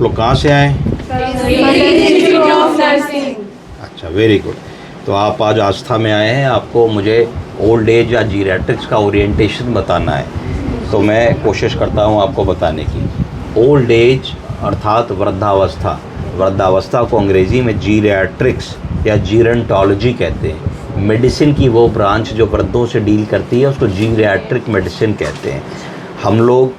आप लोग कहाँ से आए? अच्छा, वेरी गुड। तो आप आज आस्था में आए हैं, आपको मुझे ओल्ड एज या जीरियाट्रिक्स का ओरिएंटेशन बताना है। तो मैं कोशिश करता हूँ आपको बताने की। ओल्ड एज अर्थात वृद्धावस्था, वृद्धावस्था को अंग्रेज़ी में जीरियाट्रिक्स या जीरेंटोलॉजी कहते हैं। मेडिसिन की वो ब्रांच जो वृद्धों से डील करती है उसको जीरियाट्रिक मेडिसिन कहते हैं। हम लोग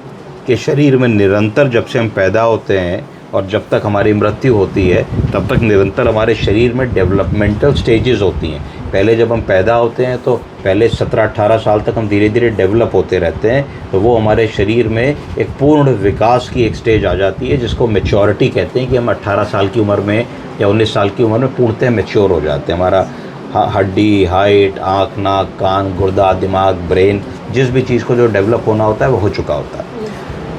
के शरीर में निरंतर जब से हम पैदा होते हैं और जब तक हमारी मृत्यु होती है तब तक निरंतर हमारे शरीर में डेवलपमेंटल स्टेजेस होती हैं। पहले जब हम पैदा होते हैं तो पहले 17-18 साल तक हम धीरे धीरे डेवलप होते रहते हैं, तो वो हमारे शरीर में एक पूर्ण विकास की एक स्टेज आ जाती है जिसको मैच्योरिटी कहते हैं कि हम 18 साल की उम्र में या 19 साल की उम्र में पूर्णतः मैच्योर हो जाते हैं। हमारा हड्डी, हाइट, आँख, नाक, कान, गुर्दा, दिमाग, ब्रेन, जिस भी चीज़ को जो डेवलप होना होता है वो हो चुका होता है।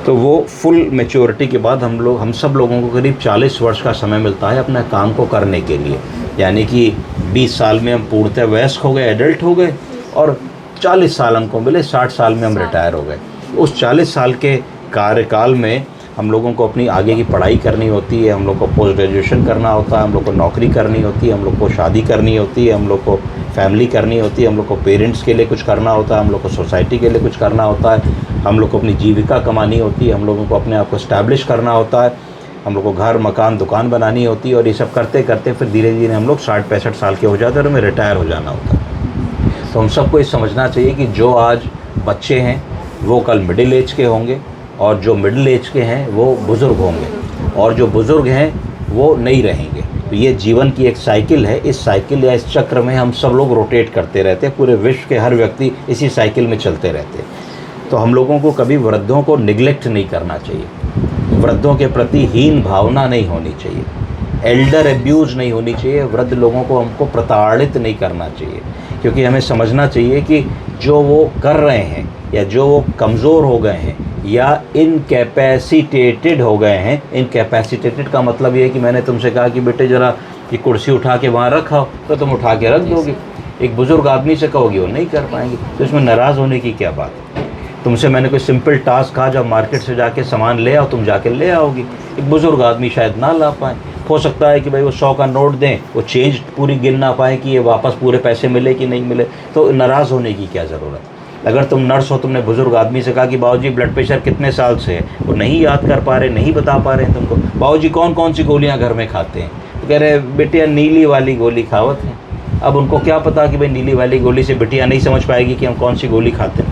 तो वो फुल मैच्योरिटी के बाद हम सब लोगों को करीब 40 वर्ष का समय मिलता है अपने काम को करने के लिए। यानी कि 20 साल में हम पूर्णतः वयस्क हो गए, एडल्ट हो गए, और 40 साल हमको मिले, 60 साल में हम रिटायर हो गए। उस 40 साल के कार्यकाल में हम लोगों को अपनी आगे की पढ़ाई करनी होती है, हम लोग को पोस्ट ग्रेजुएशन करना होता है, हम लोग को नौकरी करनी होती है, हम लोग को शादी करनी होती है, हम लोग को फैमिली करनी होती है, हम लोग को पेरेंट्स के लिए कुछ करना होता है, हम लोग को सोसाइटी के लिए कुछ करना होता है, हम लोग को अपनी जीविका कमानी होती है, हम लोगों को अपने आप को इस्टेब्लिश करना होता है, हम लोग को घर, मकान, दुकान बनानी होती है। और ये सब करते करते फिर धीरे धीरे हम लोग 60-65 साल के हो जाते हैं और हमें रिटायर हो जाना होता है। तो हम सबको ये समझना चाहिए कि जो आज बच्चे हैं वो कल मिडिल एज के होंगे, और जो मिडिल एज के हैं वो बुज़ुर्ग होंगे, और जो बुज़ुर्ग हैं वो नहीं रहेंगे। तो ये जीवन की एक साइकिल है। इस साइकिल या इस चक्र में हम सब लोग रोटेट करते रहते हैं। पूरे विश्व के हर व्यक्ति इसी साइकिल में चलते रहते हैं। तो हम लोगों को कभी वृद्धों को निगलेक्ट नहीं करना चाहिए, वृद्धों के प्रति हीन भावना नहीं होनी चाहिए, एल्डर एब्यूज़ नहीं होनी चाहिए, वृद्ध लोगों को हमको प्रताड़ित नहीं करना चाहिए। क्योंकि हमें समझना चाहिए कि जो वो कर रहे हैं या जो वो कमज़ोर हो गए हैं या इनकैपेसिटेटेड हो गए हैं, इनकैपेसिटेटेड का मतलब ये है कि मैंने तुमसे कहा कि बेटे ज़रा ये कुर्सी उठा के वहाँ रखो तो तुम उठा के रख दोगे। एक बुज़ुर्ग आदमी से कहोगे वो नहीं कर पाएंगे, तो इसमें नाराज़ होने की क्या बात है। तुमसे मैंने कोई सिंपल टास्क कहा, जब मार्केट से जाके सामान ले आओ, तुम जाके ले आओगी। एक बुज़ुर्ग आदमी शायद ना ला पाए, हो सकता है कि भाई वो 100 का नोट दें, वो चेंज पूरी गिन ना पाए कि ये वापस पूरे पैसे मिले कि नहीं मिले। तो नाराज़ होने की क्या ज़रूरत। अगर तुम नर्स हो, तुमने बुज़ुर्ग आदमी से कहा कि बाबूजी ब्लड प्रेशर कितने साल से है, वो नहीं याद कर पा रहे, नहीं बता पा रहे हैं तुमको। बाबूजी कौन कौन सी गोलियां घर में खाते हैं, तो कह रहे बेटिया नीली वाली गोली खावत है। अब उनको क्या पता कि भाई नीली वाली गोली से बिटिया नहीं समझ पाएगी कि हम कौन सी गोली खाते हैं।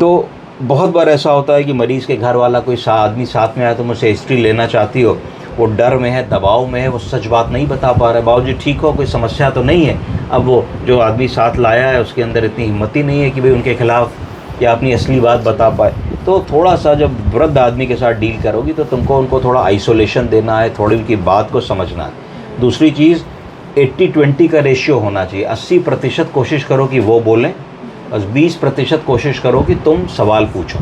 तो बहुत बार ऐसा होता है कि मरीज़ के घर वाला कोई आदमी साथ में आया, तुम उससे हिस्ट्री लेना चाहती हो, वो डर में है, दबाव में है, वो सच बात नहीं बता पा रहा है। बाबूजी ठीक हो, कोई समस्या तो नहीं है। अब वो जो आदमी साथ लाया है उसके अंदर इतनी हिम्मत ही नहीं है कि भाई उनके खिलाफ़ या अपनी असली बात बता पाए। तो थोड़ा सा जब वृद्ध आदमी के साथ डील करोगी तो तुमको उनको थोड़ा आइसोलेशन देना है, थोड़ी उनकी बात को समझना है। दूसरी चीज़ 80-20 का रेशियो होना चाहिए। 80% कोशिश करो कि वो बोलें, बस 20% कोशिश करो कि तुम सवाल पूछो।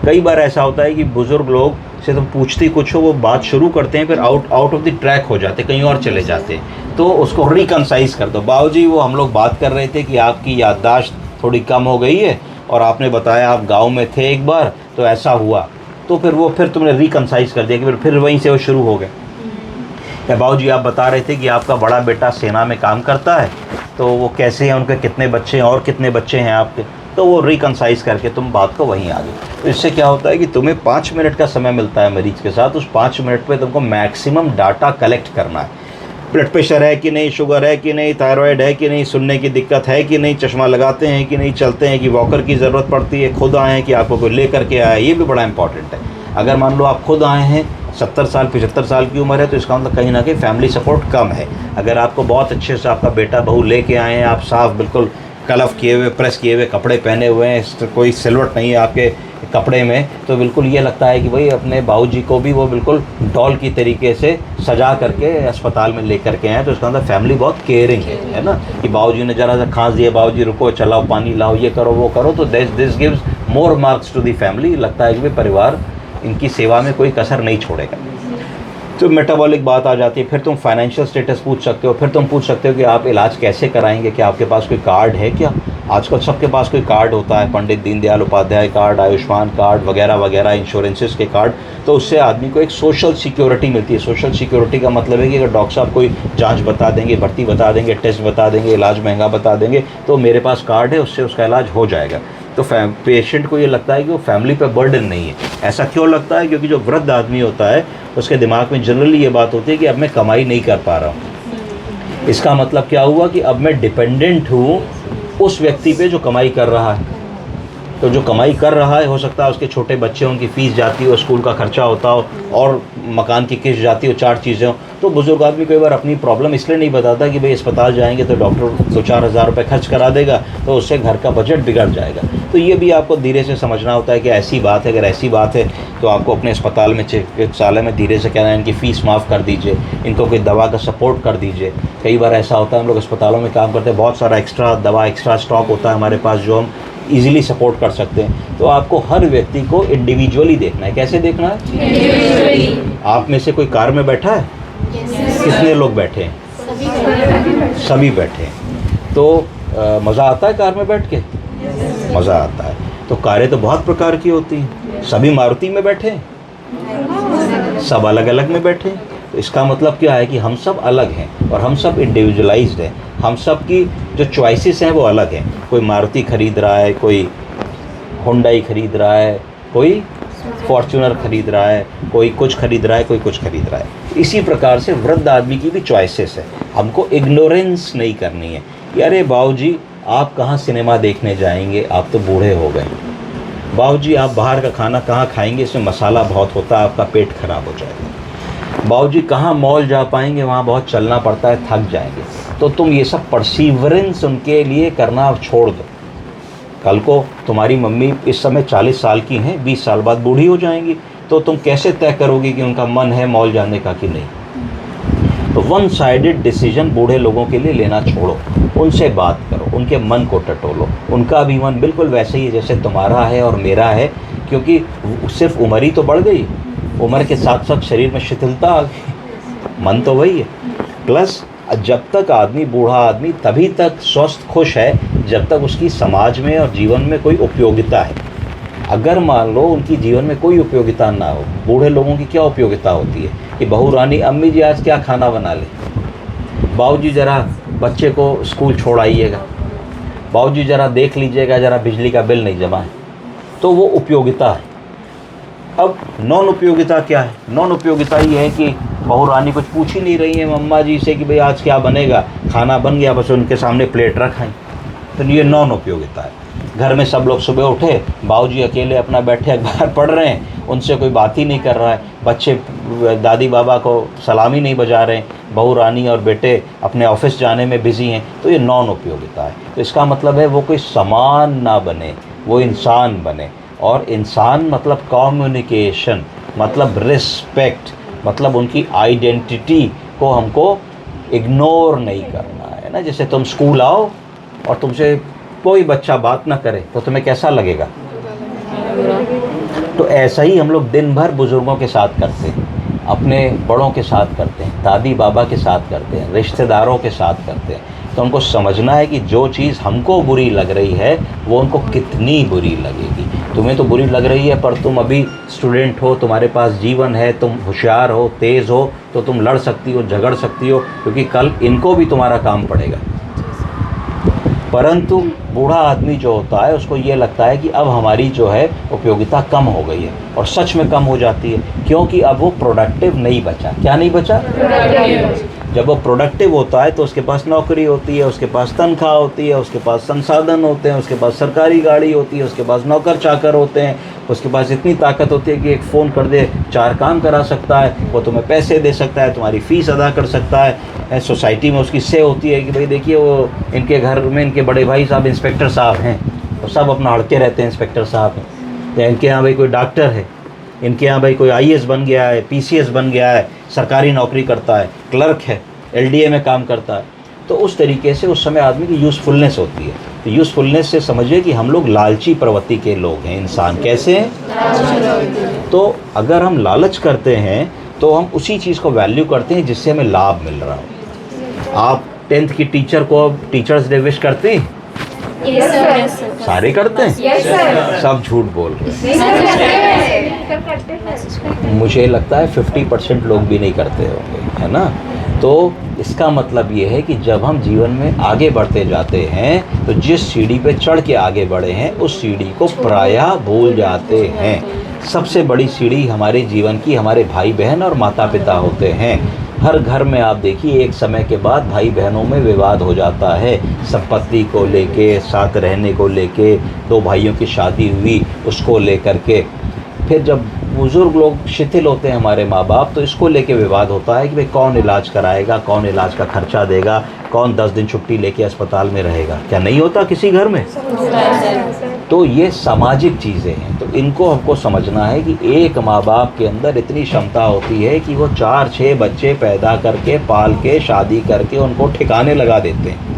कई बार ऐसा होता है कि बुज़ुर्ग लोग से तुम पूछती कुछ हो, वो बात शुरू करते हैं, फिर आउट ऑफ द ट्रैक हो जाते, कहीं और चले जाते हैं। तो उसको रिकंसाइज कर दो, बाबूजी वो हम लोग बात कर रहे थे कि आपकी याददाश्त थोड़ी कम हो गई है और आपने बताया आप गांव में थे एक बार तो ऐसा हुआ। तो फिर तुमने रिकंसाइज कर दिया कि फिर वहीं से वो शुरू हो गए। या बाबूजी आप बता रहे थे कि आपका बड़ा बेटा सेना में काम करता है, तो वो कैसे हैं, उनके कितने बच्चे हैं और कितने बच्चे हैं आपके। तो वो रिकंसाइज करके तुम बात को वहीं आ गए। तो इससे क्या होता है कि तुम्हें 5 मिनट का समय मिलता है मरीज़ के साथ। उस 5 मिनट पे तुमको मैक्सिमम डाटा कलेक्ट करना है। ब्लड प्रेशर है कि नहीं, शुगर है कि नहीं, थायराइड है कि नहीं, सुनने की दिक्कत है कि नहीं, चश्मा लगाते हैं कि नहीं, चलते हैं कि वॉकर की ज़रूरत पड़ती है, खुद आए हैं कि आपको कोई ले करके आया है, ये भी बड़ा इंपॉर्टेंट है। अगर मान लो आप खुद आए हैं, 70 साल 75 साल की उम्र है, तो इसका मतलब कहीं ना कहीं फैमिली सपोर्ट कम है। अगर आपको बहुत अच्छे से आपका बेटा बहू लेके आए हैं, आप साफ बिल्कुल कलफ किए हुए, प्रेस किए हुए कपड़े पहने हुए हैं, कोई सिलवट नहीं है आपके कपड़े में, तो बिल्कुल ये लगता है कि भाई अपने बाबूजी को भी वो बिल्कुल डॉल की तरीके से सजा करके अस्पताल में लेकर के आए। तो इसका मतलब फैमिली बहुत केयरिंग है ना, कि बाबूजी ने जरा सा खांस दिया, बाबूजी रुको, चलाओ, पानी लाओ, ये करो, वो करो। तो this gives more marks to the family. लगता है कि भाई परिवार इनकी सेवा में कोई कसर नहीं छोड़ेगा। तो मेटाबॉलिक बात आ जाती है, फिर तुम फाइनेंशियल स्टेटस पूछ सकते हो, फिर तुम पूछ सकते हो कि आप इलाज कैसे कराएंगे, क्या आपके पास कोई कार्ड है क्या। आजकल सबके पास कोई कार्ड होता है, पंडित दीनदयाल उपाध्याय कार्ड, आयुष्मान कार्ड वगैरह वगैरह, इंश्योरेंसेस के कार्ड। तो उससे आदमी को एक सोशल सिक्योरिटी मिलती है। सोशल सिक्योरिटी का मतलब है कि अगर डॉक्टर साहब कोई जांच बता देंगे, भर्ती बता देंगे, टेस्ट बता देंगे, इलाज महंगा बता देंगे, तो मेरे पास कार्ड है, उससे उसका इलाज हो जाएगा। तो पेशेंट को ये लगता है कि वो फैमिली पे बर्डन नहीं है। ऐसा क्यों लगता है? क्योंकि जो वृद्ध आदमी होता है उसके दिमाग में जनरली ये बात होती है कि अब मैं कमाई नहीं कर पा रहा हूँ। इसका मतलब क्या हुआ कि अब मैं डिपेंडेंट हूँ उस व्यक्ति पे जो कमाई कर रहा है। तो जो कमाई कर रहा है, हो सकता है उसके छोटे बच्चे हों, उनकी फ़ीस जाती हो, स्कूल का खर्चा होता हो, और मकान की किस्त जाती हो, 4 चीज़ें हों। तो बुज़ुर्ग आदमी कई बार अपनी प्रॉब्लम इसलिए नहीं बताता कि भाई अस्पताल जाएंगे तो डॉक्टर 2-4 हज़ार रुपये खर्च करा देगा, तो उससे घर का बजट बिगड़ जाएगा। तो ये भी आपको धीरे से समझना होता है कि ऐसी बात है। अगर ऐसी बात है तो आपको अपने अस्पताल में, चिकित्सालय में धीरे से कहना है इनकी फ़ीस माफ़ कर दीजिए, इनको कोई दवा का सपोर्ट कर दीजिए। कई बार ऐसा होता है, हम लोग अस्पतालों में काम करते हैं, बहुत सारा एक्स्ट्रा दवा, एक्स्ट्रा स्टॉक होता है हमारे पास जो हम ईज़िली सपोर्ट कर सकते हैं। तो आपको हर व्यक्ति को इंडिविजुअली देखना है। कैसे देखना है? आप में से कोई कार में बैठा है? कितने लोग बैठे हैं? सभी बैठे हैं। तो मज़ा आता है कार में बैठ के? मज़ा आता है। तो कारें तो बहुत प्रकार की होती हैं। सभी मारुति में बैठे हैं? सब अलग अलग में बैठे हैं। तो इसका मतलब क्या है कि हम सब अलग हैं और हम सब इंडिविजुअलाइज्ड हैं। हम सब की जो चॉइसेस हैं वो अलग हैं। कोई मारुति खरीद रहा है, कोई होंडाई खरीद रहा है, कोई फॉर्च्यूनर खरीद रहा है, कोई कुछ खरीद रहा है, कोई कुछ खरीद रहा है। इसी प्रकार से वृद्ध आदमी की भी चॉइसेस है। हमको इग्नोरेंस नहीं करनी है कि अरे बाबूजी आप कहाँ सिनेमा देखने जाएंगे, आप तो बूढ़े हो गए। बाबूजी आप बाहर का खाना कहाँ खाएंगे, इसमें मसाला बहुत होता है, आपका पेट खराब हो जाएगा। बाबूजी कहाँ मॉल जा पाएंगे, वहाँ बहुत चलना पड़ता है, थक जाएंगे। तो तुम ये सब परसीवरेंस उनके लिए करना छोड़ दो। कल को तुम्हारी मम्मी इस समय 40 साल की हैं, 20 साल बाद बूढ़ी हो जाएंगी, तो तुम कैसे तय करोगे कि उनका मन है मॉल जाने का कि नहीं? तो वन साइडेड डिसीजन बूढ़े लोगों के लिए लेना छोड़ो। उनसे बात करो, उनके मन को टटोलो। उनका भी मन बिल्कुल वैसे ही जैसे तुम्हारा है और मेरा है, क्योंकि सिर्फ उम्र ही तो बढ़ गई, उम्र के साथ साथ शरीर में शिथिलता आ गई, मन तो वही है। प्लस जब तक आदमी, बूढ़ा आदमी तभी तक स्वस्थ खुश है जब तक उसकी समाज में और जीवन में कोई उपयोगिता है। अगर मान लो उनकी जीवन में कोई उपयोगिता ना हो, बूढ़े लोगों की क्या उपयोगिता होती है कि बहू रानी, अम्मी जी आज क्या खाना बना ले, बाबूजी ज़रा बच्चे को स्कूल छोड़ आइएगा, बाबूजी ज़रा देख लीजिएगा ज़रा बिजली का बिल नहीं जमा है। तो वो उपयोगिता है। अब नॉन उपयोगिता क्या है? नॉन उपयोगिता ये है कि बहू रानी कुछ पूछ ही नहीं रही है मम्मा जी से कि भाई आज क्या बनेगा, खाना बन गया, बस उनके सामने प्लेट रखाएं। तो ये नॉन उपयोगिता है। घर में सब लोग सुबह उठे, बाबूजी अकेले अपना बैठे अखबार पढ़ रहे हैं, उनसे कोई बात ही नहीं कर रहा है, बच्चे दादी बाबा को सलामी नहीं बजा रहे हैं, बहू रानी और बेटे अपने ऑफिस जाने में बिज़ी हैं। तो ये नॉन उपयोगिता है। तो इसका मतलब है वो कोई समान ना बने, वो इंसान बने। और इंसान मतलब कम्युनिकेशन, मतलब रिस्पेक्ट, मतलब उनकी आइडेंटिटी को हमको इग्नोर नहीं करना है ना। जैसे तुम स्कूल आओ और तुमसे कोई बच्चा बात ना करे तो तुम्हें कैसा लगेगा? तो ऐसा ही हम लोग दिन भर बुज़ुर्गों के साथ करते हैं, अपने बड़ों के साथ करते हैं, दादी बाबा के साथ करते हैं, रिश्तेदारों के साथ करते हैं। तो हमको समझना है कि जो चीज़ हमको बुरी लग रही है वो उनको कितनी बुरी लगेगी। तुम्हें तो बुरी लग रही है, पर तुम अभी स्टूडेंट हो, तुम्हारे पास जीवन है, तुम होशियार हो, तेज़ हो, तो तुम लड़ सकती हो, झगड़ सकती हो, क्योंकि कल इनको भी तुम्हारा काम पड़ेगा। परंतु बूढ़ा आदमी जो होता है उसको ये लगता है कि अब हमारी जो है उपयोगिता कम हो गई है, और सच में कम हो जाती है, क्योंकि अब वो प्रोडक्टिव नहीं बचा। क्या नहीं बचा? जब वो प्रोडक्टिव होता है तो उसके पास नौकरी होती है, उसके पास तनख्वाह होती है, उसके पास संसाधन होते हैं, उसके पास सरकारी गाड़ी होती है, उसके पास नौकर चाकर होते हैं, उसके पास इतनी ताकत होती है कि एक फ़ोन कर दे 4 काम करा सकता है, वो तुम्हें पैसे दे सकता है, तुम्हारी फ़ीस अदा कर सकता है। सोसाइटी में उसकी से होती है कि भाई देखिए वो इनके घर में इनके बड़े भाई साहब इंस्पेक्टर साहब हैं, तो सब अपना हड़के रहते हैं इंस्पेक्टर साहब हैं। या इनके यहाँ भाई कोई डॉक्टर है, इनके यहाँ भाई कोई IAS बन गया है, PCS बन गया है, सरकारी नौकरी करता है, क्लर्क है, LDA में काम करता है। तो उस तरीके से उस समय आदमी की यूज़फुलनेस होती है। तो यूज़फुलनेस से समझिए कि हम लोग लालची प्रवृत्ति के लोग हैं। इंसान कैसे हैं? तो अगर हम लालच करते हैं तो हम उसी चीज़ को वैल्यू करते हैं जिससे हमें लाभ मिल रहा हो। आप 10th की टीचर को अब टीचर्स डे विश करते हैं? Yes, sir. सारे करते हैं? Yes, sir. सब झूठ बोल रहे हैं। मुझे लगता है 50% लोग भी नहीं करते होंगे, है ना। तो इसका मतलब ये है कि जब हम जीवन में आगे बढ़ते जाते हैं तो जिस सीढ़ी पे चढ़ के आगे बढ़े हैं उस सीढ़ी को प्रायः भूल जाते हैं। सबसे बड़ी सीढ़ी हमारे जीवन की हमारे भाई बहन और माता पिता होते हैं। हर घर में आप देखिए एक समय के बाद भाई बहनों में विवाद हो जाता है, संपत्ति को लेके, साथ रहने को लेके। दो भाइयों की शादी हुई उसको लेकर के, फिर जब बुज़ुर्ग लोग शिथिल होते हैं हमारे माँ बाप, तो इसको लेके विवाद होता है कि भाई कौन इलाज कराएगा, कौन इलाज का खर्चा देगा, कौन 10 दिन छुट्टी लेके अस्पताल में रहेगा। क्या नहीं होता किसी घर में? तो ये सामाजिक चीज़ें हैं, तो इनको हमको समझना है कि एक माँ बाप के अंदर इतनी क्षमता होती है कि वो 4-6 बच्चे पैदा करके, पाल के, शादी करके उनको ठिकाने लगा देते हैं।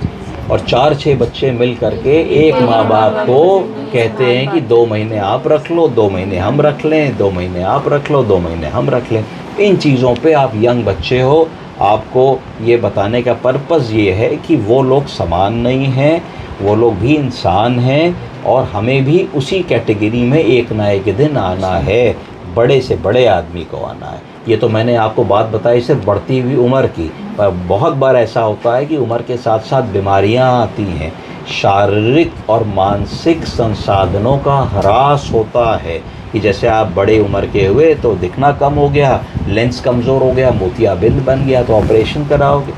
और 4-6 बच्चे मिल करके एक माँ बाप को कहते हैं कि 2 महीने आप रख लो, 2 महीने हम रख लें, 2 महीने आप रख लो, 2 महीने हम रख लें। इन चीज़ों पे आप यंग बच्चे हो, आपको ये बताने का पर्पज़ ये है कि वो लोग समान नहीं हैं, वो लोग भी इंसान हैं और हमें भी उसी कैटेगरी में एक ना एक दिन आना है, बड़े से बड़े आदमी को आना है। ये तो मैंने आपको बात बताई सिर्फ बढ़ती हुई उम्र की, पर बहुत बार ऐसा होता है कि उम्र के साथ साथ बीमारियां आती हैं, शारीरिक और मानसिक संसाधनों का ह्रास होता है कि जैसे आप बड़े उम्र के हुए तो दिखना कम हो गया, लेंस कमज़ोर हो गया, मोतियाबिंद बन गया तो ऑपरेशन कराओगे,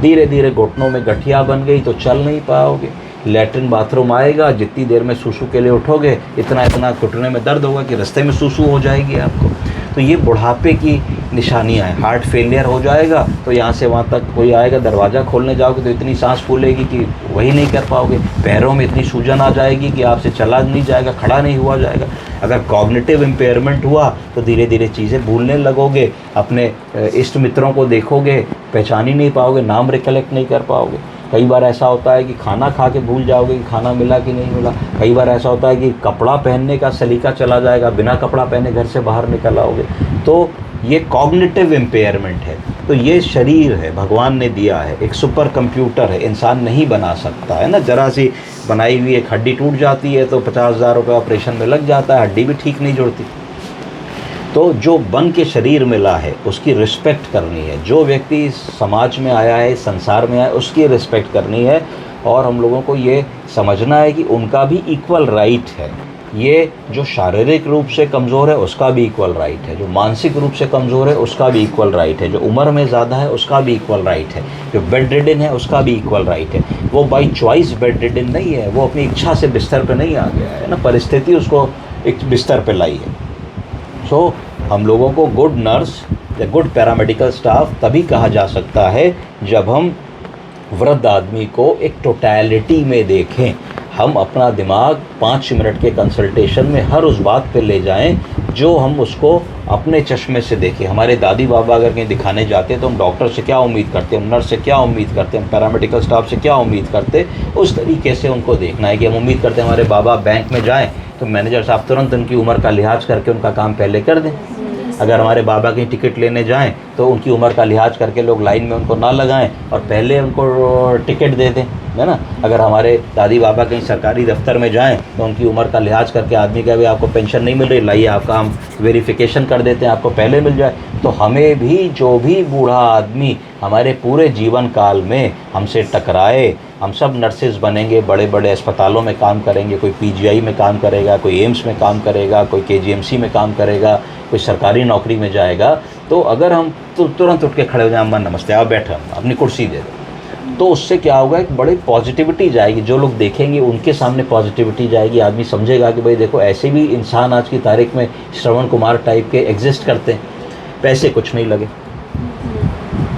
धीरे धीरे घुटनों में गठिया बन गई तो चल नहीं पाओगे, लैट्रिन बाथरूम आएगा, जितनी देर में सूसू के लिए उठोगे इतना इतना घुटने में दर्द होगा कि रास्ते में सूसू हो जाएगी आपको। तो ये बुढ़ापे की निशानियां हैं। हार्ट फेलियर हो जाएगा तो यहाँ से वहाँ तक कोई आएगा, दरवाज़ा खोलने जाओगे तो इतनी सांस फूलेगी कि वही नहीं कर पाओगे, पैरों में इतनी सूजन आ जाएगी कि आपसे चला नहीं जाएगा, खड़ा नहीं हुआ जाएगा। अगर कॉग्निटिव इम्पेयरमेंट हुआ तो धीरे धीरे चीज़ें भूलने लगोगे, अपने इष्ट मित्रों को देखोगे, पहचान ही नहीं पाओगे, नाम रिकलेक्ट नहीं कर पाओगे। कई बार ऐसा होता है कि खाना खा के भूल जाओगे कि खाना मिला कि नहीं मिला। कई बार ऐसा होता है कि कपड़ा पहनने का सलीका चला जाएगा, बिना कपड़ा पहने घर से बाहर निकल आओगे। तो ये कॉग्निटिव इम्पेयरमेंट है। तो ये शरीर है, भगवान ने दिया है, एक सुपर कंप्यूटर है, इंसान नहीं बना सकता है ना। ज़रा सी बनाई हुई एक हड्डी टूट जाती है तो 50,000 रुपये ऑपरेशन में लग जाता है, हड्डी भी ठीक नहीं जुड़ती। तो जो बन के शरीर मिला है उसकी रिस्पेक्ट करनी है। जो व्यक्ति समाज में आया है, संसार में आया है, उसकी रिस्पेक्ट करनी है। और हम लोगों को ये समझना है कि उनका भी इक्वल राइट है। ये जो शारीरिक रूप से कमज़ोर है उसका भी इक्वल राइट है, जो मानसिक रूप से कमज़ोर है उसका भी इक्वल राइट है, जो उम्र में ज़्यादा है उसका भी इक्वल राइट है, जो बेड रिडन है उसका भी इक्वल राइट है। वो बाई चॉइस बेड रिडन नहीं है, वो अपनी इच्छा से बिस्तर पर नहीं आ गया है ना, परिस्थिति उसको एक बिस्तर पर लाई है। सो हम लोगों को गुड नर्स या गुड पैरामेडिकल स्टाफ तभी कहा जा सकता है जब हम वृद्ध आदमी को एक टोटलिटी में देखें। हम अपना दिमाग 5 मिनट के कंसल्टेशन में हर उस बात पे ले जाएं जो हम उसको अपने चश्मे से देखें। हमारे दादी बाबा अगर कहीं दिखाने जाते हैं तो हम डॉक्टर से क्या उम्मीद करते हैं, हम नर्स से क्या उम्मीद करते हैं, हम पैरामेडिकल स्टाफ से क्या उम्मीद करते हैं, उस तरीके से उनको देखना है। कि हम उम्मीद करते हैं हमारे बाबा बैंक में जाएँ तो मैनेजर साहब तुरंत उनकी उम्र का लिहाज करके उनका काम पहले कर दें। अगर हमारे बाबा की टिकट लेने जाएं तो उनकी उम्र का लिहाज करके लोग लाइन में उनको ना लगाएं और पहले उनको टिकट दे दें, है ना। अगर हमारे दादी बाबा कहीं सरकारी दफ्तर में जाएं तो उनकी उम्र का लिहाज करके आदमी का भी आपको पेंशन नहीं मिल रही, लाइए आपका हम वेरिफिकेशन कर देते हैं, आपको पहले मिल जाए। तो हमें भी जो भी बूढ़ा आदमी हमारे पूरे जीवन काल में हमसे टकराए, हम सब नर्सेज बनेंगे, बड़े बड़े अस्पतालों में काम करेंगे, कोई पीजीआई में काम करेगा, कोई एम्स में काम करेगा, कोई केजीएमसी में काम करेगा, कोई सरकारी नौकरी में जाएगा। तो अगर हम तुरंत उठ के खड़े हो जाए, अम्मा नमस्ते, आप बैठो, अपनी कुर्सी दे दो, तो उससे क्या होगा, एक बड़ी पॉजिटिविटी जाएगी। जो लोग देखेंगे उनके सामने पॉजिटिविटी जाएगी। आदमी समझेगा कि भाई देखो ऐसे भी इंसान आज की तारीख में श्रवण कुमार टाइप के एग्जिस्ट करते हैं। पैसे कुछ नहीं लगे,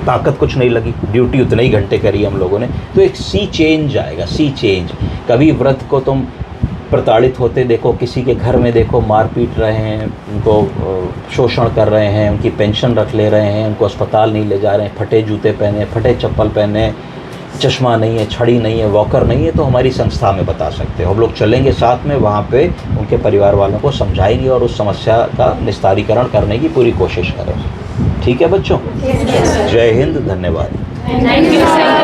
ताकत कुछ नहीं लगी, ड्यूटी उतने ही घंटे करी हम लोगों ने। तो एक सी चेंज आएगा, सी चेंज। कभी वृद्ध को तुम प्रताड़ित होते देखो, किसी के घर में देखो मार पीट रहे हैं, उनको शोषण कर रहे हैं, उनकी पेंशन रख ले रहे हैं, उनको अस्पताल नहीं ले जा रहे हैं, फटे जूते पहने, फटे चप्पल पहने, चश्मा नहीं है, छड़ी नहीं है, वॉकर नहीं है, तो हमारी संस्था में बता सकते हो। हम लोग चलेंगे साथ में, वहाँ पे उनके परिवार वालों को समझाएंगे और उस समस्या का निस्तारीकरण करने की पूरी कोशिश करेंगे। ठीक है बच्चों, जय हिंद, धन्यवाद। Thank you, sir.